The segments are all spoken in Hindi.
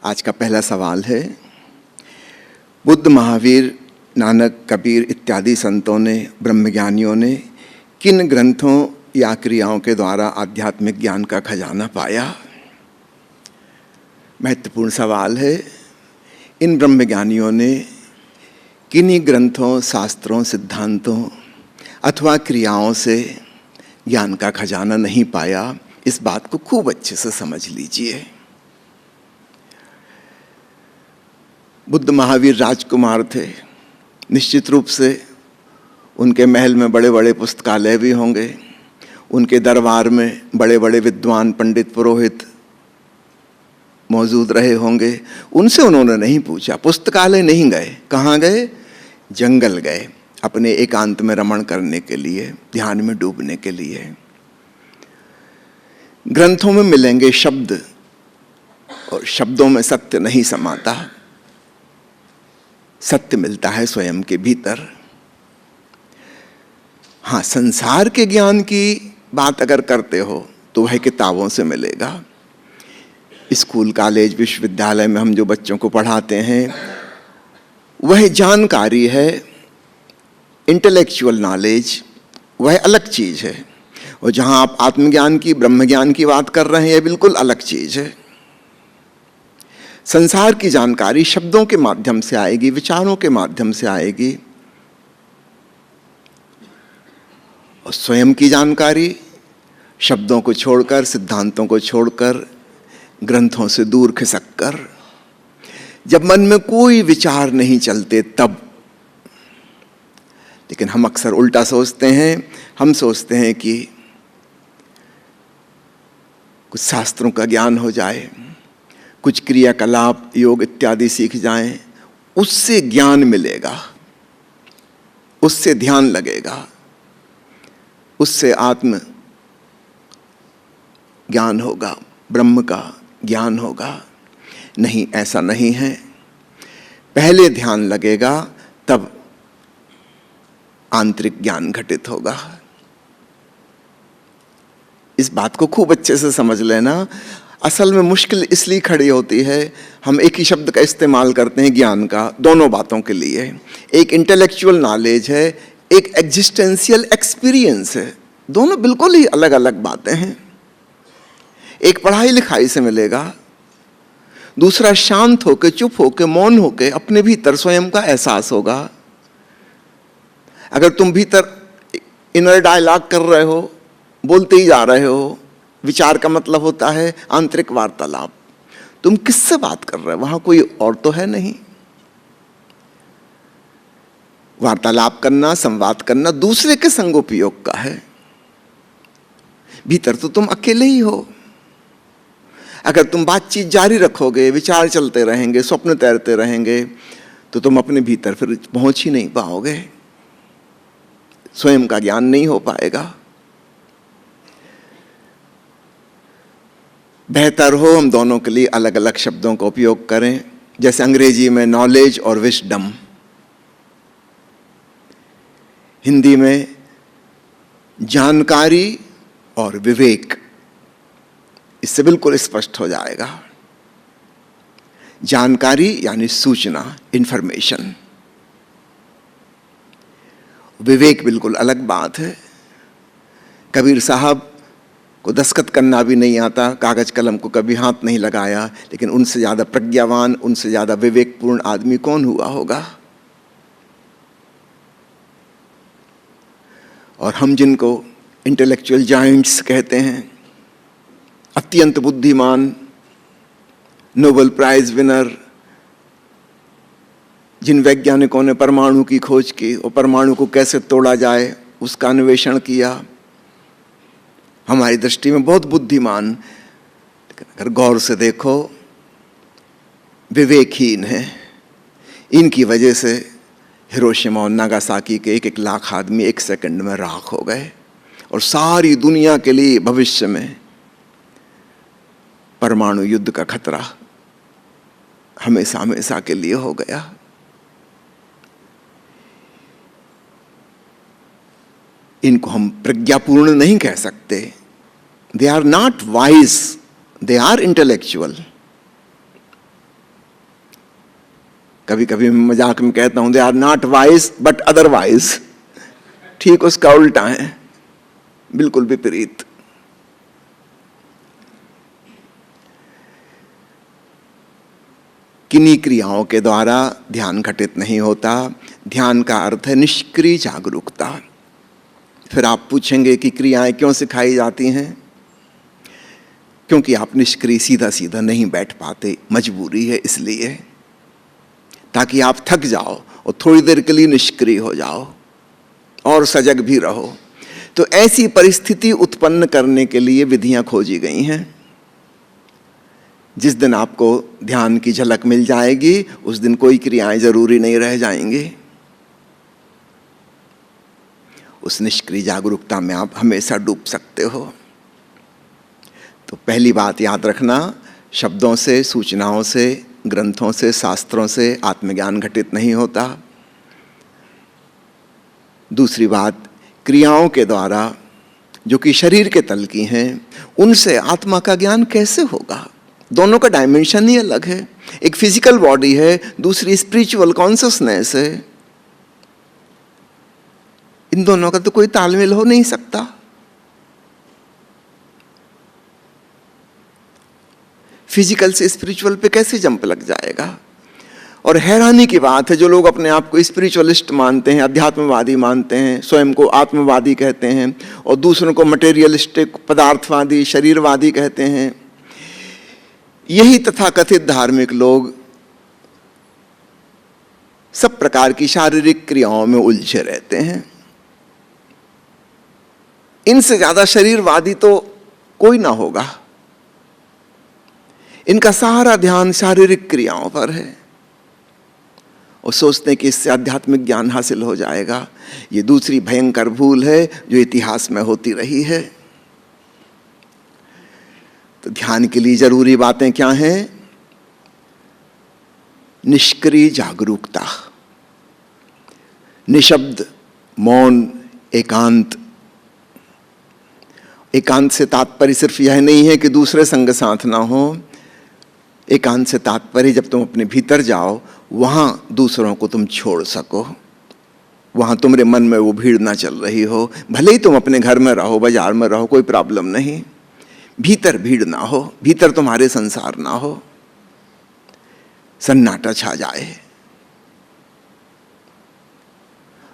आज का पहला सवाल है, बुद्ध, महावीर, नानक, कबीर इत्यादि संतों ने, ब्रह्मज्ञानियों ने किन ग्रंथों या क्रियाओं के द्वारा आध्यात्मिक ज्ञान का खजाना पाया? महत्वपूर्ण सवाल है। इन ब्रह्मज्ञानियों ने किन्हीं ग्रंथों, शास्त्रों, सिद्धांतों अथवा क्रियाओं से ज्ञान का खजाना नहीं पाया। इस बात को खूब अच्छे से समझ लीजिए। बुद्ध महावीर राजकुमार थे। निश्चित रूप से उनके महल में बड़े बड़े पुस्तकालय भी होंगे, उनके दरबार में बड़े बड़े विद्वान, पंडित, पुरोहित मौजूद रहे होंगे। उनसे उन्होंने नहीं पूछा, पुस्तकालय नहीं गए। कहाँ गए? जंगल गए, अपने एकांत में रमण करने के लिए, ध्यान में डूबने के लिए। ग्रंथों में मिलेंगे शब्द, और शब्दों में सत्य नहीं समाता। सत्य मिलता है स्वयं के भीतर। हाँ, संसार के ज्ञान की बात अगर करते हो तो वह किताबों से मिलेगा। स्कूल, कॉलेज, विश्वविद्यालय में हम जो बच्चों को पढ़ाते हैं वह जानकारी है, इंटेलेक्चुअल नॉलेज, वह अलग चीज है। और जहां आप आत्मज्ञान की, ब्रह्मज्ञान की बात कर रहे हैं, यह बिल्कुल अलग चीज है। संसार की जानकारी शब्दों के माध्यम से आएगी, विचारों के माध्यम से आएगी, और स्वयं की जानकारी शब्दों को छोड़कर, सिद्धांतों को छोड़कर, ग्रंथों से दूर खिसक कर, जब मन में कोई विचार नहीं चलते तब। लेकिन हम अक्सर उल्टा सोचते हैं। हम सोचते हैं कि कुछ शास्त्रों का ज्ञान हो जाए, कुछ क्रियाकलाप, योग इत्यादि सीख जाएं, उससे ज्ञान मिलेगा, उससे ध्यान लगेगा, उससे आत्म ज्ञान होगा, ब्रह्म का ज्ञान होगा। नहीं, ऐसा नहीं है। पहले ध्यान लगेगा, तब आंतरिक ज्ञान घटित होगा। इस बात को खूब अच्छे से समझ लेना। असल में मुश्किल इसलिए खड़ी होती है, हम एक ही शब्द का इस्तेमाल करते हैं ज्ञान का दोनों बातों के लिए। एक इंटेलेक्चुअल नॉलेज है, एक एग्जिस्टेंशियल एक्सपीरियंस है। दोनों बिल्कुल ही अलग अलग बातें हैं। एक पढ़ाई लिखाई से मिलेगा, दूसरा शांत होकर, चुप होकर, मौन होकर अपने भीतर स्वयं का एहसास होगा। अगर तुम भीतर इनर डायलॉग कर रहे हो, बोलते ही जा रहे हो, विचार का मतलब होता है आंतरिक वार्तालाप। तुम किससे बात कर रहे हो? वहां कोई और तो है नहीं। वार्तालाप करना, संवाद करना दूसरे के संगोपयोग का है। भीतर तो तुम अकेले ही हो। अगर तुम बातचीत जारी रखोगे, विचार चलते रहेंगे, स्वप्न तैरते रहेंगे, तो तुम अपने भीतर फिर पहुंच ही नहीं पाओगे, स्वयं का ज्ञान नहीं हो पाएगा। बेहतर हो हम दोनों के लिए अलग अलग शब्दों का उपयोग करें। जैसे अंग्रेजी में नॉलेज और विजडम, हिंदी में जानकारी और विवेक। इससे बिल्कुल स्पष्ट हो जाएगा। जानकारी यानी सूचना, इंफॉर्मेशन। विवेक बिल्कुल अलग बात है। कबीर साहब को दस्तखत करना भी नहीं आता, कागज कलम को कभी हाथ नहीं लगाया, लेकिन उनसे ज्यादा प्रज्ञावान, उनसे ज्यादा विवेकपूर्ण आदमी कौन हुआ होगा? और हम जिनको इंटेलेक्चुअल जायंट्स कहते हैं, अत्यंत बुद्धिमान, नोबेल प्राइज विनर, जिन वैज्ञानिकों ने परमाणु की खोज की और परमाणु को कैसे तोड़ा जाए उसका अन्वेषण किया, हमारी दृष्टि में बहुत बुद्धिमान, लेकिन अगर गौर से देखो विवेकहीन है। इनकी वजह से हिरोशिमा और नागासाकी के 1-1 लाख आदमी 1 सेकंड में राख हो गए, और सारी दुनिया के लिए भविष्य में परमाणु युद्ध का खतरा हमेशा हमेशा के लिए हो गया। इनको हम प्रज्ञापूर्ण नहीं कह सकते। They are not wise, they are intellectual. कभी कभी मैं मजाक में कहता हूं they are not wise but otherwise, ठीक उसका उल्टा है, बिल्कुल विपरीत। किन्हीं क्रियाओं के द्वारा ध्यान घटित नहीं होता। ध्यान का अर्थ है निष्क्रिय जागरूकता। फिर आप पूछेंगे कि क्रियाएं क्यों सिखाई जाती हैं? क्योंकि आप निष्क्रिय सीधा सीधा नहीं बैठ पाते, मजबूरी है इसलिए, ताकि आप थक जाओ और थोड़ी देर के लिए निष्क्रिय हो जाओ और सजग भी रहो। तो ऐसी परिस्थिति उत्पन्न करने के लिए विधियां खोजी गई हैं। जिस दिन आपको ध्यान की झलक मिल जाएगी उस दिन कोई क्रियाएं जरूरी नहीं रह जाएंगी। उस निष्क्रिय जागरूकता में आप हमेशा डूब सकते हो। तो पहली बात याद रखना, शब्दों से, सूचनाओं से, ग्रंथों से, शास्त्रों से आत्मज्ञान घटित नहीं होता। दूसरी बात, क्रियाओं के द्वारा जो कि शरीर के तल की हैं, उनसे आत्मा का ज्ञान कैसे होगा? दोनों का डायमेंशन ही अलग है। एक फिजिकल बॉडी है, दूसरी स्पिरिचुअल कॉन्शियसनेस है। इन दोनों का तो कोई तालमेल हो नहीं सकता। फिजिकल से स्पिरिचुअल पे कैसे जंप लग जाएगा? और हैरानी की बात है, जो लोग अपने आप को स्पिरिचुअलिस्ट मानते हैं, अध्यात्मवादी मानते हैं, स्वयं को आत्मवादी कहते हैं, और दूसरों को मटेरियलिस्टिक, पदार्थवादी, शरीरवादी कहते हैं, यही तथाकथित धार्मिक लोग सब प्रकार की शारीरिक क्रियाओं में उलझे रहते हैं। इनसे ज्यादा शरीरवादी तो कोई ना होगा। इनका सारा ध्यान शारीरिक क्रियाओं पर है और सोचते हैं कि इससे आध्यात्मिक ज्ञान हासिल हो जाएगा। ये दूसरी भयंकर भूल है जो इतिहास में होती रही है। तो ध्यान के लिए जरूरी बातें क्या हैं? निष्क्रिय जागरूकता, निशब्द, मौन, एकांत। एकांत से तात्पर्य सिर्फ यह नहीं है कि दूसरे संग साथ ना हो। एकांत से तात्पर्य जब तुम अपने भीतर जाओ, वहां दूसरों को तुम छोड़ सको, वहां तुम्हारे मन में वो भीड़ ना चल रही हो। भले ही तुम अपने घर में रहो, बाजार में रहो, कोई प्रॉब्लम नहीं, भीतर भीड़ ना हो, भीतर तुम्हारे संसार ना हो, सन्नाटा छा जाए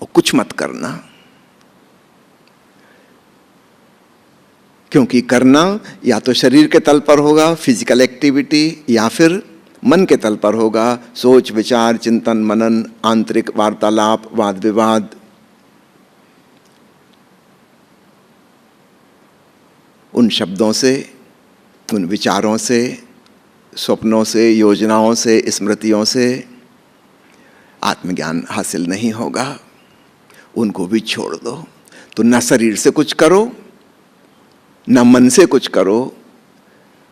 और कुछ मत करना। क्योंकि करना या तो शरीर के तल पर होगा, फिजिकल एक्टिविटी, या फिर मन के तल पर होगा, सोच विचार, चिंतन मनन, आंतरिक वार्तालाप, वाद विवाद। उन शब्दों से, उन विचारों से, स्वप्नों से, योजनाओं से, स्मृतियों से आत्मज्ञान हासिल नहीं होगा। उनको भी छोड़ दो। तो न शरीर से कुछ करो, न मन से कुछ करो,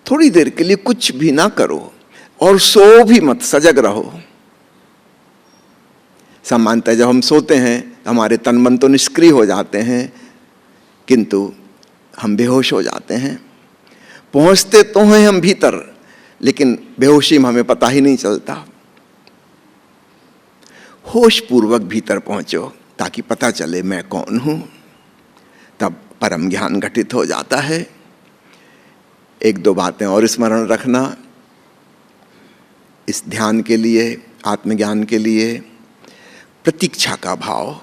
थोड़ी देर के लिए कुछ भी ना करो, और सो भी मत, सजग रहो। सामान्यतः जब हम सोते हैं हमारे तन मन तो निष्क्रिय हो जाते हैं, किंतु हम बेहोश हो जाते हैं। पहुंचते तो हैं हम भीतर, लेकिन बेहोशी में हमें पता ही नहीं चलता। होश पूर्वक भीतर पहुंचो ताकि पता चले मैं कौन हूं, तब परम ज्ञान घटित हो जाता है। एक दो बातें और स्मरण रखना इस ध्यान के लिए, आत्मज्ञान के लिए। प्रतीक्षा का भाव,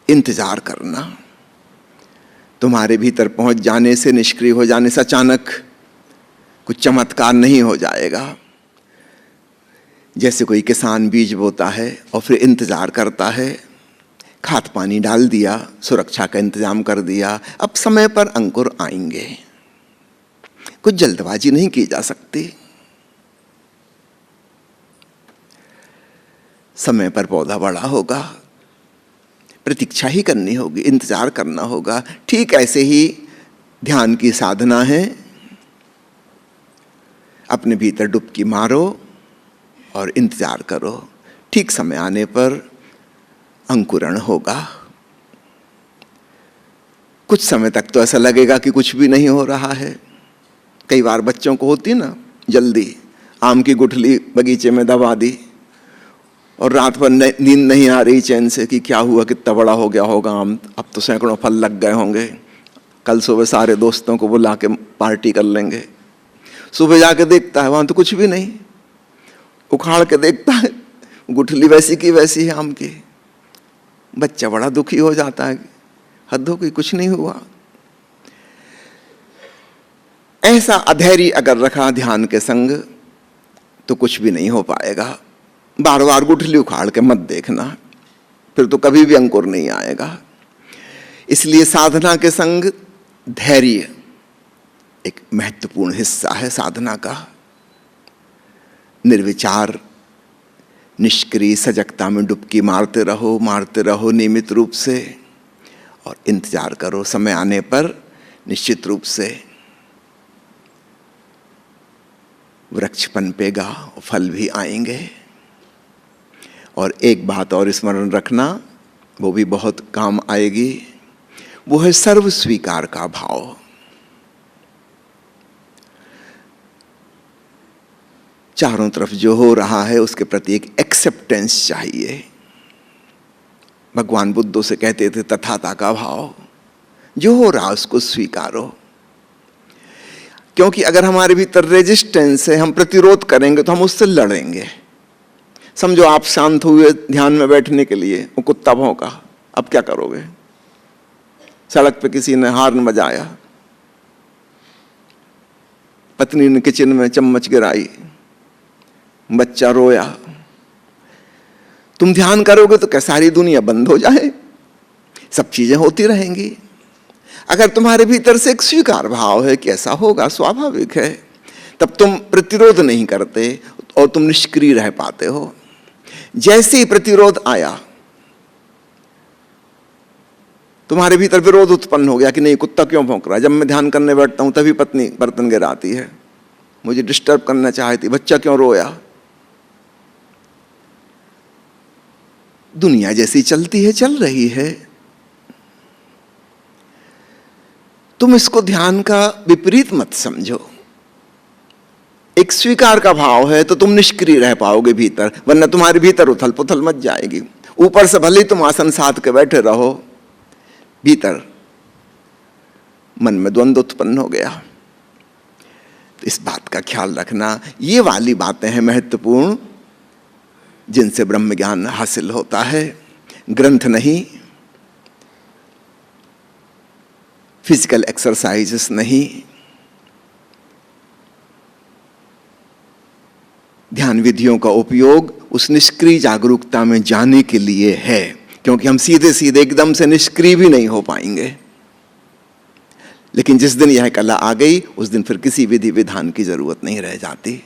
इंतजार करना। तुम्हारे भीतर पहुंच जाने से, निष्क्रिय हो जाने से अचानक कुछ चमत्कार नहीं हो जाएगा। जैसे कोई किसान बीज बोता है और फिर इंतजार करता है, खाद पानी डाल दिया, सुरक्षा का इंतजाम कर दिया, अब समय पर अंकुर आएंगे। कुछ जल्दबाजी नहीं की जा सकती। समय पर पौधा बड़ा होगा, प्रतीक्षा ही करनी होगी, इंतजार करना होगा। ठीक ऐसे ही ध्यान की साधना है। अपने भीतर डुबकी मारो और इंतजार करो, ठीक समय आने पर अंकुरण होगा। कुछ समय तक तो ऐसा लगेगा कि कुछ भी नहीं हो रहा है। कई बार बच्चों को होती ना जल्दी, आम की गुठली बगीचे में दबा दी और रात भर नींद नहीं आ रही चैन से कि क्या हुआ, कितना बड़ा हो गया होगा आम, अब तो सैकड़ों फल लग गए होंगे, कल सुबह सारे दोस्तों को बुला के पार्टी कर लेंगे। सुबह जाके देखता है वहाँ तो कुछ भी नहीं, उखाड़ के देखता है गुठली वैसी की वैसी है आम की। बच्चा बड़ा दुखी हो जाता है, हद हो गई, कुछ नहीं हुआ। ऐसा अधैर्य अगर रखा ध्यान के संग तो कुछ भी नहीं हो पाएगा। बार बार गुठली उखाड़ के मत देखना, फिर तो कभी भी अंकुर नहीं आएगा। इसलिए साधना के संग धैर्य एक महत्वपूर्ण हिस्सा है साधना का। निर्विचार निष्क्रिय सजगता में डुबकी मारते रहो नियमित रूप से, और इंतजार करो समय आने पर निश्चित रूप से वृक्ष पनपेगा, फल भी आएंगे। और एक बात और स्मरण रखना, वो भी बहुत काम आएगी, वो है सर्व स्वीकार का भाव। चारों तरफ जो हो रहा है उसके प्रति एक एक्सेप्टेंस चाहिए। भगवान बुद्ध से कहते थे तथाता का भाव, जो हो रहा उसको स्वीकारो। क्योंकि अगर हमारे भीतर रेजिस्टेंस है, हम प्रतिरोध करेंगे तो हम उससे लड़ेंगे। समझो आप शांत हुए ध्यान में बैठने के लिए, वो कुत्ता भौंका, अब क्या करोगे? सड़क पे किसी ने हार्न बजाया, पत्नी ने किचन में चम्मच गिराई, बच्चा रोया, तुम ध्यान करोगे तो क्या सारी दुनिया बंद हो जाए? सब चीजें होती रहेंगी। अगर तुम्हारे भीतर से एक स्वीकार भाव है कि ऐसा होगा, स्वाभाविक है, तब तुम प्रतिरोध नहीं करते और तुम निष्क्रिय रह पाते हो। जैसे ही प्रतिरोध आया, तुम्हारे भीतर विरोध उत्पन्न हो गया कि नहीं, कुत्ता क्यों भौंक रहा है? जब मैं ध्यान करने बैठता हूं तभी पत्नी बर्तन गिराती है, मुझे डिस्टर्ब करना चाहती, बच्चा क्यों रोया? दुनिया जैसी चलती है, चल रही है। तुम इसको ध्यान का विपरीत मत समझो। एक स्वीकार का भाव है तो तुम निष्क्रिय रह पाओगे भीतर, वरना तुम्हारे भीतर उथल पुथल मच जाएगी। ऊपर से भले ही तुम आसन साध के बैठे रहो, भीतर मन में द्वंद्व उत्पन्न हो गया। तो इस बात का ख्याल रखना। ये वाली बातें हैं महत्वपूर्ण, जिनसे ब्रह्म ज्ञान हासिल होता है, ग्रंथ नहीं, फिजिकल एक्सरसाइजेस नहीं। ध्यान विधियों का उपयोग उस निष्क्रिय जागरूकता में जाने के लिए है, क्योंकि हम सीधे सीधे एकदम से निष्क्रिय भी नहीं हो पाएंगे। लेकिन जिस दिन यह कला आ गई, उस दिन फिर किसी विधि विधान की जरूरत नहीं रह जाती।